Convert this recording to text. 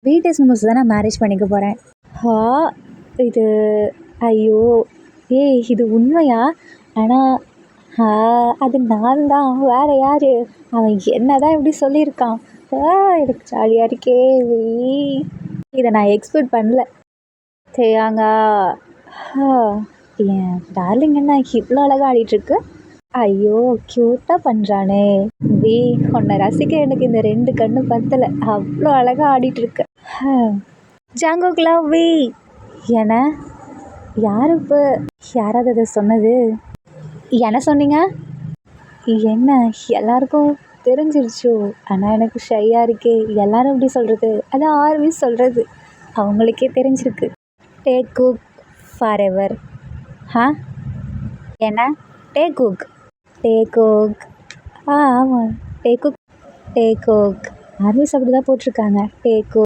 BDS members தான் நான் marriage பண்ணிக்க போகிறேன். ஹா இது ஐயோ ஏய் இது உண்மையா? ஆனால் அது நான் தான், வேறு யார்? அவன் என்ன தான் இப்படி சொல்லியிருக்கான்? எனக்கு ஜாலியாக இருக்கே. இதை நான் எக்ஸ்பெக்ட் பண்ணல. தேயாங்கா என் டார்லிங் என்ன இவ்வளோ அழகாக ஆடிட்டுருக்கு? ஐயோ க்யூட்டாக பண்ணுறானே. உன்னை ரசிக்க எனக்கு இந்த 2 கண்ணு பத்தலை, அவ்வளோ அழகாக ஆடிட்டுருக்கு. ஜங்குக் லவ் வி என யார் இப்போ யாராவது அதை சொன்னது? என்ன சொன்னீங்க? என்ன எல்லாருக்கும் தெரிஞ்சிருச்சோ? ஆனால் எனக்கு ஷையாக இருக்கே. எல்லாரும் எப்படி சொல்கிறது? அதான் ஆர்வி சொல்கிறது, அவங்களுக்கே தெரிஞ்சிருக்கு. Take cook for ever. என்ன டேக் குக்? டேக் குக் ஆமாம் டேக் குக். டேக் குக் ஆர்விஸ் அப்படி தான் போட்டிருக்காங்க. Take cook.